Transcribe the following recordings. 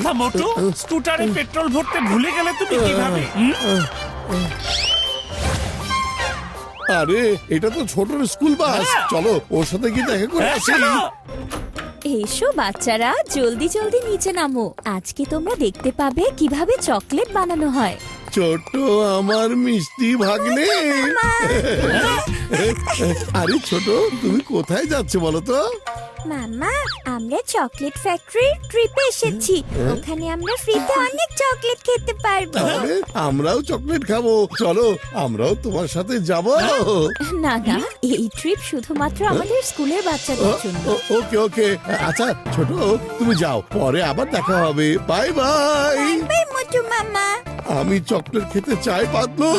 কথা মোটু, স্কুটারে পেট্রোল ভরতে ভুলে গেলে তুমি কিভাবে? আরে এটা তো ছোটর স্কুল বাস, চলো ওর সাথে গিয়ে দেখা করে আসি। এসো বাচ্চারা, জলদি জলদি নিচে নামো। আজকে তোমরা দেখতে পাবে কিভাবে চকলেট বানানো হয়। ছোট আমার মিষ্টি ভাগ্নে। আরে ছোট, তুমি কোথায় যাচ্ছ বলো তো? মামা, আমরা চকলেট ফ্যাক্টরির ট্রিপে এসেছি। ওখানে আমরা ফ্রিতে অনেক চকলেট খেতে পারবো। আরে আমরাও চকলেট খাবো, চলো আমরাও তোমার সাথে যাব। না না, এই ট্রিপ শুধুমাত্র আমাদের স্কুলের বাচ্চাদের জন্য। ওকে ওকে, আচ্ছা ছোট তুমি যাও, পরে আবার দেখা হবে। Bye bye. বাই মোটু মামা। আমি চকলেট খেতে চাই পাতলু।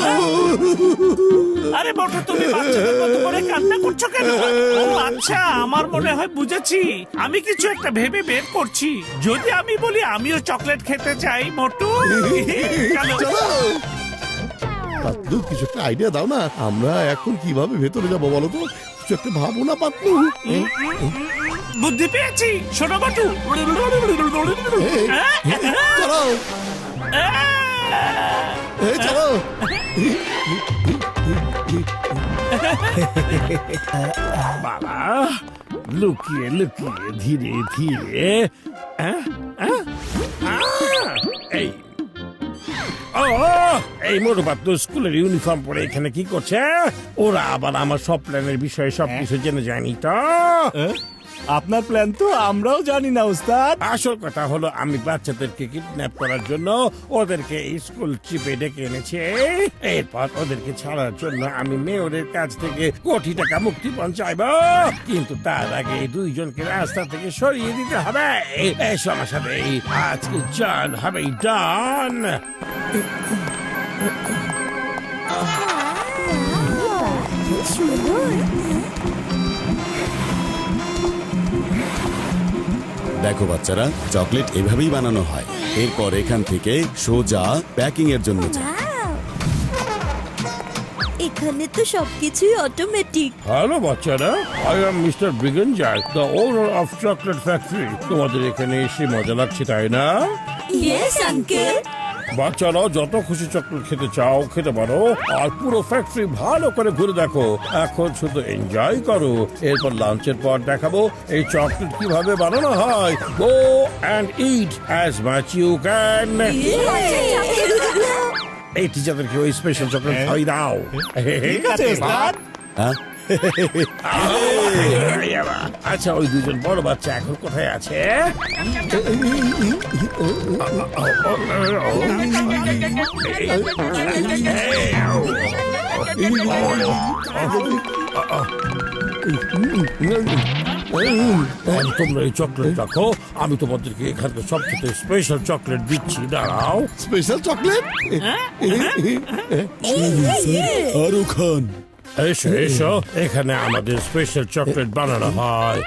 আরে মোটু, তুমি বাচ্চাদের মতো করে কান্না করছো কেন? ও আচ্ছা, আমার মনে হয় বুঝেছি। আমি কিছু একটা ভেবে বের করছি। যদি আমি বলি আমিও চকলেট খেতে চাই মোটু, চলো পাতলু, কিছু একটা আইডিয়া দাও না। আমরা এখন কিভাবে ভেতরে যাবো বলো তো? কিছু একটা ভাবো না পাতলু। বুদ্ধি পেয়েছি, শোনো মোটু। চলো চলো। বাবা, লুকিয়ে লুকিয়ে ধীরে ধীরে। এই এই মোটু পাতলু স্কুলের ইউনিফর্ম পরে এখানে কি করছে? ওরা আবার আমার সব প্ল্যানের বিষয়ে সবকিছু জেনে যায়নি তো? আপনার প্ল্যান তো আমরাও জানি না ওস্তাদ। আসল কথা হলো আমি বাচ্চাদেরকে কিডন্যাপ করার জন্য ওদেরকে স্কুল ট্রিপে ডেকে এনেছি। এরপর ওদেরকে ছাড়ার জন্য আমি মেয়রের কাছ থেকে কোটি টাকা মুক্তিপণ চাইবো, কিন্তু তার আগে এই দুইজনকে রাস্তা থেকে সরিয়ে দিতে হবে। এসো আমার সাথে, আজকে জান হবে ডান। দেখো বাচ্চারা, চকলেট এভাবেই বানানো হয়। এরপর এখান থেকে সোজা প্যাকিং এর জন্য যায়। এখানে তো সবকিছুই অটোমেটিক। হ্যালো বাচ্চারা, I am mister Brigenger, the owner of chocolate factory. তোমাদের এখানে এসে মজা লাগছে তাই না? Yes uncle. বাচ্চারা যত খুশি চকলেট খেতে চাও খেতে পারো, আর পুরো ফ্যাক্টরি ভালো করে ঘুরে দেখো। এখন শুধু এনজয় করো। এরপর লাঞ্চের পর দেখাবো এই চকলেট কিভাবে বানানো হয়। Go and eat as much you can. এই টিচারদেরকে ওই স্পেশাল চকলেট খাওয়াই দাও। ঠিক আছে ওস্তাদ। হ্যাঁ, আচ্ছা, ওই দুজন বড় বাচ্চা এখন কোথায় আছে? তোমরা এই চকলেট রাখো, আমি তোমাদেরকে এখানকার সবচেয়ে স্পেশাল চকলেট দিচ্ছি। দাঁড়াও। Special chocolate? আরো খান। এসো এসো, এখানে আমাদের স্পেশাল চকলেট বানানো হয়।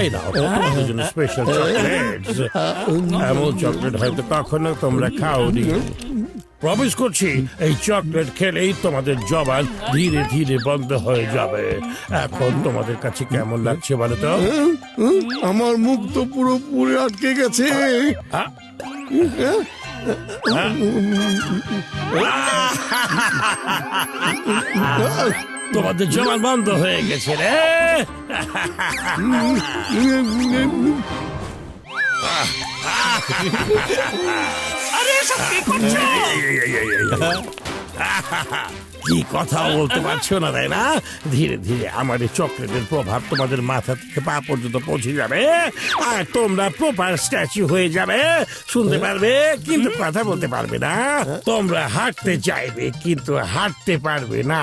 এই নাও তোমাদের জন্য স্পেশাল চকলেট। এমন চকলেট হয়তো কখনো তোমরা খাওনি। প্রমিস করছি, এই চকলেট খেলেই তোমাদের জবান ধীরে ধীরে বন্ধ হয়ে যাবে। এখন তোমাদের কাছে কেমন লাগছে বলো তো? আমার মুখ তো পুরোপুরি আটকে গেছে। তোমাদের জবান বন্ধ হয়ে গেছে রে। আরে এসব কি করছো? কি কথা বলতে পারছো না তাই না? ধীরে ধীরে আমার এই চকলেটের প্রভাব তোমাদের মাথা থেকে পা পর্যন্ত পৌঁছে যাবে, আর তোমরা প্রপার স্ট্যাচু হয়ে যাবে। শুনতে পারবে কিন্তু কথা বলতে পারবে না। তোমরা হাঁটতে চাইবে কিন্তু হাঁটতে পারবে না।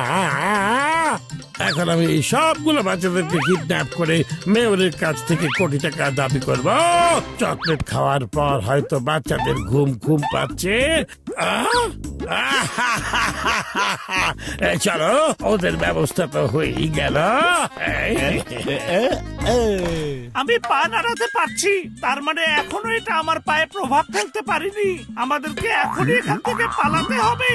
এখন আমি এই সবগুলো বাচ্চাদেরকে কিডন্যাপ করে মেয়রের কাছ থেকে কোটি টাকা দাবি করব। চকলেট খাওয়ার পর হয়তো বাচ্চাদের ঘুম ঘুম পাচ্ছে। চলো, ওদের ব্যবস্থা তো হয়েই গেল। আমি পা নাড়াতে পারছি, তার মানে এখনো এটা আমার পায়ে প্রভাব ফেলতে পারিনি। আমাদেরকে এখনই এখান থেকে পালাতে হবে।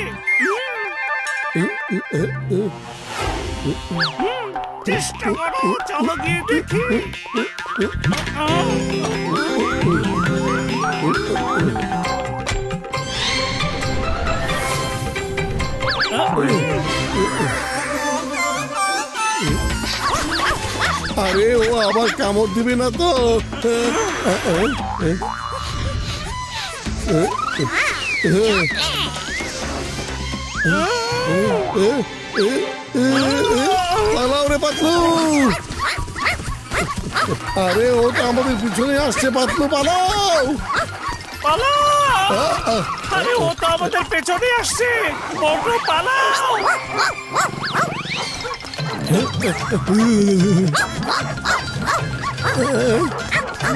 চেষ্টা করো, চলো গিয়ে দেখি। আরে ও আবার কামড় দিবে না তো? পালাও রে পাতলু! আরে ও তো আমাদের পিছনে আসছে, পাতলু পালাও! পালাও! আরে ও তো আমাদের পেছনে আসছে, মোটু পালাও!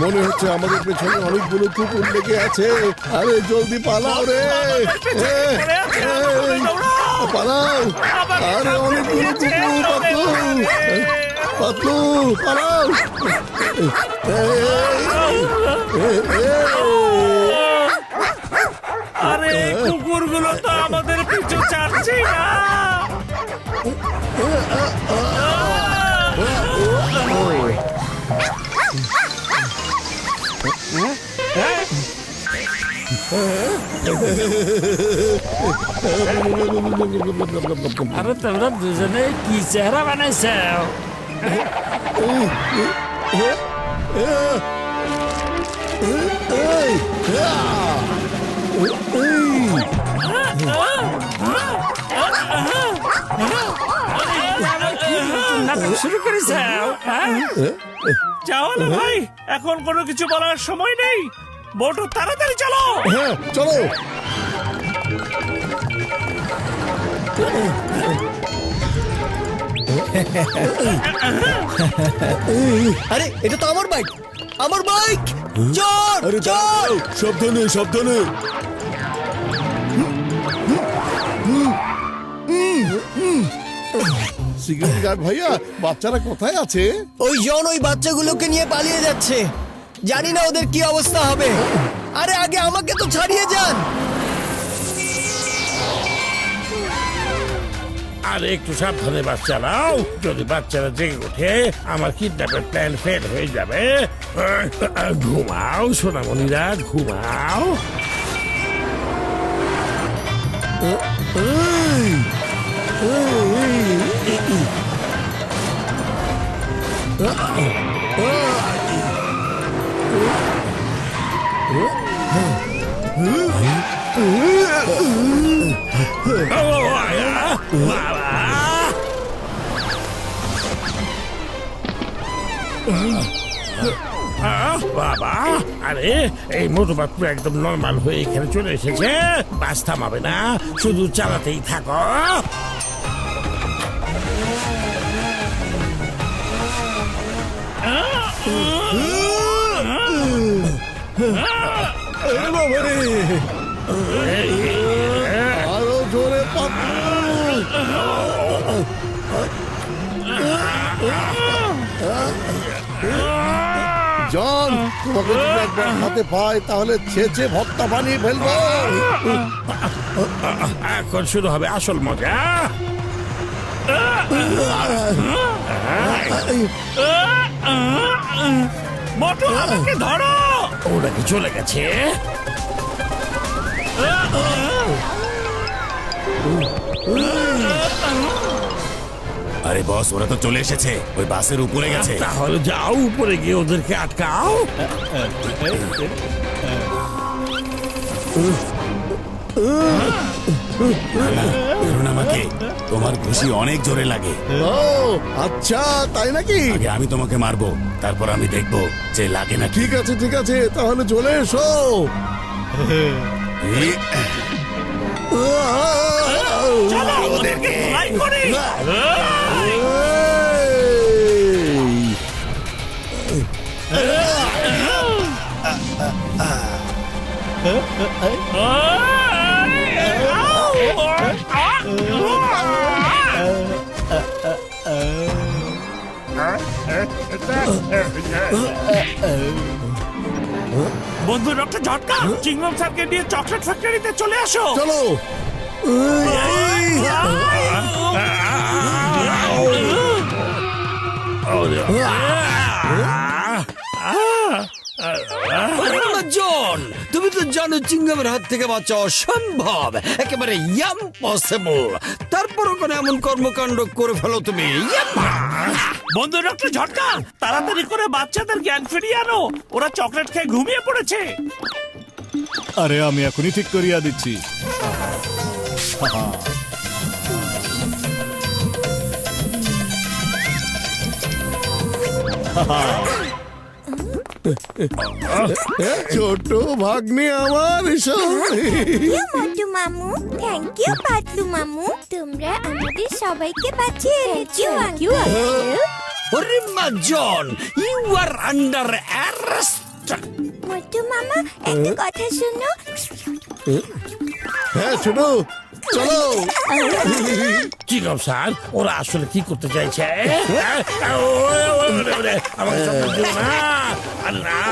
মনে হচ্ছে আমাদের পেছনে অনেকগুলো কুকুর লেগে আছে। আরে জলদি পালাও রে! পালাও! আরে অনেকগুলো কুকুর, পাতলু পাতলু পালাও! আরে কুকুরগুলো তো আমাদের পিছু ছাড়ছে না। আরে তোমরা দুজনে কি চেহারা বানাইছো? নাটক শুরু করেছ? যাও না ভাই, এখন কোনো কিছু বলার সময় নেই। মোটু তাড়াতাড়ি চলো। হ্যাঁ চলো। আরে এটা তো আমার বাইক, আমার বাইক! চল আরে চল! সাবধানে সাবধানে! সিকিউরিটি গার্ড ভাইয়া, বাচ্চারা কোথায় আছে? ওই জন ওই বাচ্চাগুলোকে নিয়ে পালিয়ে যাচ্ছে। জানি না ওদের কি অবস্থা হবে। আরে আগে আমাকে তো ছাড়িয়ে যান। আর একটু সাবধানে বাচ্চারাও, যদি বাচ্চারা জেগে ওঠে আমার কিডন্যাপের প্ল্যান ফেল হয়ে যাবে। ঘুমাও সোনামণিরা, ঘুমাও। বাবা, আরে এই মোটু বাপু একদম নর্মাল হয়ে এখানে চলে এসেছে। বাস থামাবে না, শুধু চালাতেই থাকো। আরো জোরে পাতলু! জন, তোমাকে যদি একবার হাতে পাই তাহলে ছেঁচে ভর্তা বানিয়ে ফেলবো। এখন শুরু হবে আসল মজা। মোটু আমাকে ধরো। ওরা কি চলে গেছে? আরে বস, ওরা তো চলে এসেছে, ওই বাসের উপরে গেছে। তাহলে যাও উপরে গিয়ে ওদেরকে আটকাও। আমাকে তোমার ঘুষি অনেক জোরে লাগে। ও আচ্ছা, তাই নাকি? আগে আমি তোমাকে মারবো, তারপর আমি দেখবো যে লাগে না। ঠিক আছে ঠিক আছে, তাহলে চলে এসো। চলো ওদেরকে ধরাই করি। বন্ধু ডক্টর ঝটকা, চিংগম স্যারকে নিয়ে চকলেট ফ্যাক্টরিতে চলে আসো। চলো। জন, তুমি চিংগামের হাত থেকে বাঁচা অসম্ভব, একেবারে ইম্পসিবল। তারপর ওখানে এমন কর্মকাণ্ড করে ফেলো তুমি। ইয়াম্মা! বন্ধু ডক্টর ঝটকা, তাড়াতাড়ি করে বাচ্চাদের জ্ঞান ফিরিয়ে আনো, ওরা চকলেট খেয়ে ঘুমিয়ে পড়েছে। আরে আমি এখনই ঠিক করিয়া দিচ্ছি। ছোট ভাগ্নে আমার এসো। মোটু মামু, থ্যাংক ইউ পাতলু মামু, তোমরা আমাদের সবাইকে বাঁচিয়েছো। ওরে মাজন, ইউ আর আন্ডার অ্যারেস্ট। মোটু মামা, একটা কথা শোনো। হ্যাঁ ছোট, চলো। কি গো স্যার, ওরা আসলে কি করতে চাইছে? আমাকে চকলেট দিও না। আল্লাহ